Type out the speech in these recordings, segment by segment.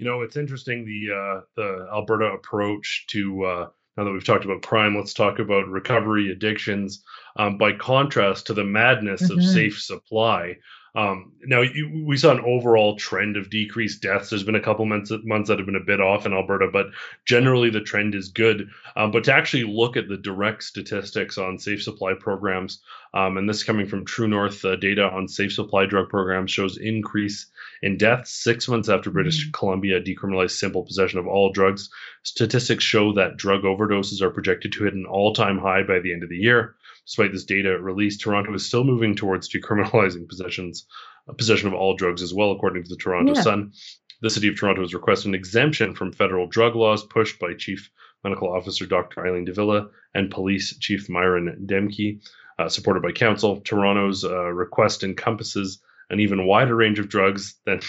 It's interesting the Alberta approach to now that we've talked about crime, let's talk about recovery, addictions. By contrast to the madness of Hmm. safe supply. Now we saw an overall trend of decreased deaths. There's been a couple months that have been a bit off in Alberta, but generally the trend is good. But to actually look at the direct statistics on safe supply programs, and this coming from True North data on safe supply drug programs shows increase in deaths 6 months after British Columbia decriminalized simple possession of all drugs. Statistics show that drug overdoses are projected to hit an all-time high by the end of the year. Despite this data release, Toronto is still moving towards decriminalizing possession of all drugs as well, according to the Toronto Yeah. Sun. The City of Toronto has requested an exemption from federal drug laws pushed by Chief Medical Officer Dr. Eileen Davila and Police Chief Myron Demke, supported by Council. Toronto's request encompasses an even wider range of drugs than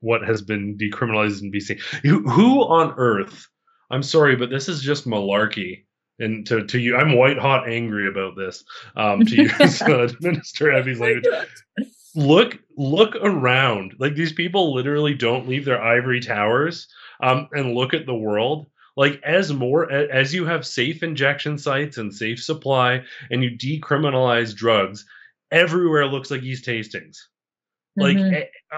what has been decriminalized in BC. Who on earth? I'm sorry, but this is just malarkey. And to you, I'm white hot angry about this. To use Minister Evie's language, look around. Like these people literally don't leave their ivory towers and look at the world. Like as you have safe injection sites and safe supply, and you decriminalize drugs, everywhere looks like East Hastings. Like Hmm.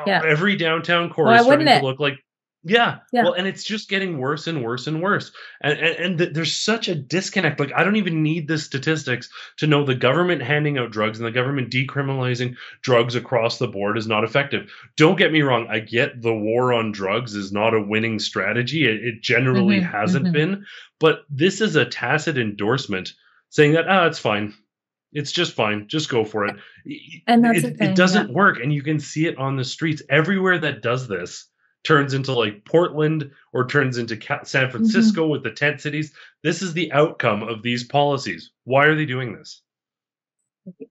Yeah. every downtown core Why is wouldn't starting to it? look like, yeah. Yeah. Well, and it's just getting worse and worse and worse. And there's such a disconnect. Like I don't even need the statistics to know the government handing out drugs and the government decriminalizing drugs across the board is not effective. Don't get me wrong. I get the war on drugs is not a winning strategy. It generally Hmm. hasn't Hmm. been. But this is a tacit endorsement saying that it's fine. It's just fine. Just go for it. And that's the It thing. Yeah. doesn't work, and you can see it on the streets. Everywhere that does this turns into like Portland or turns into San Hmm. Francisco with the tent cities. This is the outcome of these policies. Why are they doing this?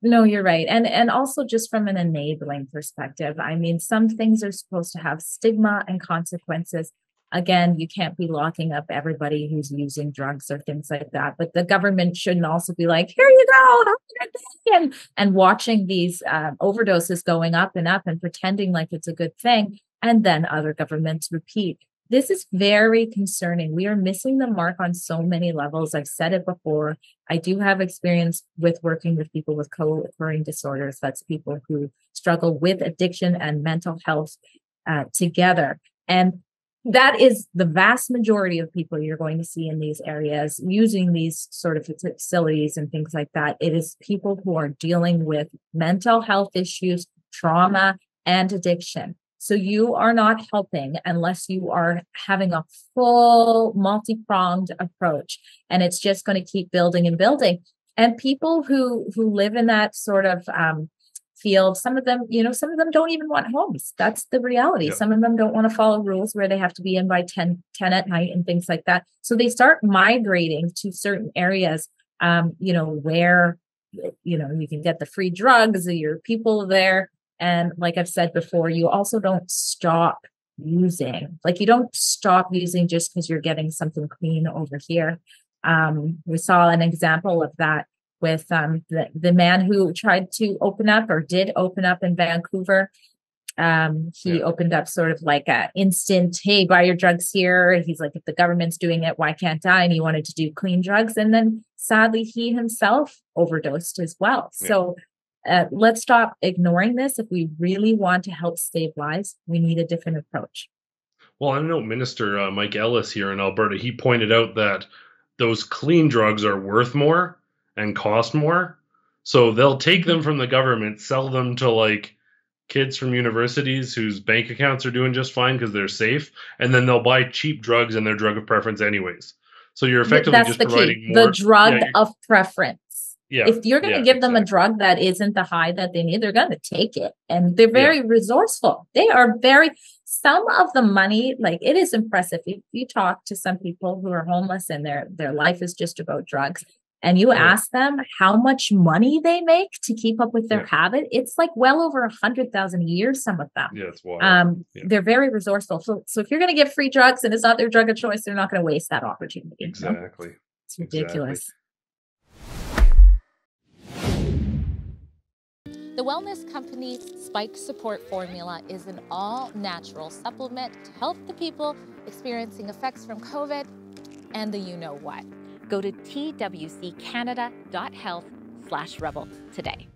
No, you're right. And also just from an enabling perspective, I mean, some things are supposed to have stigma and consequences. Again, you can't be locking up everybody who's using drugs or things like that. But the government shouldn't also be like, here you go, have a good day, and watching these overdoses going up and pretending like it's a good thing. And then other governments repeat. This is very concerning. We are missing the mark on so many levels. I've said it before. I do have experience with working with people with co-occurring disorders. That's people who struggle with addiction and mental health together. And that is the vast majority of people you're going to see in these areas using these sort of facilities and things like that. It is people who are dealing with mental health issues, trauma, and addiction. So you are not helping unless you are having a full multi-pronged approach, and it's just going to keep building and building. And people who live in that sort of field, some of them, some of them don't even want homes. That's the reality. Yeah. Some of them don't want to follow rules where they have to be in by 10 at night and things like that. So they start migrating to certain areas, where you can get the free drugs, your people there. And like I've said before, you also don't stop using. Like you don't stop using just because you're getting something clean over here. We saw an example of that with the man who tried to open up or did open up in Vancouver. He Yeah. opened up sort of like a instant, hey, buy your drugs here. He's like, if the government's doing it, why can't I? And he wanted to do clean drugs. And then sadly, he himself overdosed as well. Yeah. So let's stop ignoring this. If we really want to help save lives, we need a different approach. Well, I know Minister Mike Ellis here in Alberta, he pointed out that those clean drugs are worth more and cost more. So they'll take Mhm. them from the government, sell them to like kids from universities whose bank accounts are doing just fine because they're safe, and then they'll buy cheap drugs in their drug of preference anyways. So you're effectively That's just the key, providing the more. drug Yeah, of preference. yeah, If you're going to yeah, give them a exactly. drug that isn't the high that they need, they're going to take it. And they're Yeah, very resourceful. They are some of the money, like it is impressive. If you talk to some people who are homeless and their life is just about drugs, and you oh yeah, ask them how much money they make to keep up with their yeah, habit, it's like well over 100,000 a year, some of them. yeah. It's wild. Yeah, They're very resourceful. So if you're going to give free drugs and it's not their drug of choice, they're not going to waste that opportunity. exactly, It's exactly. ridiculous. The wellness company's Spike Support Formula is an all-natural supplement to help the people experiencing effects from COVID and the you-know-what. Go to twccanada.health/rebel today.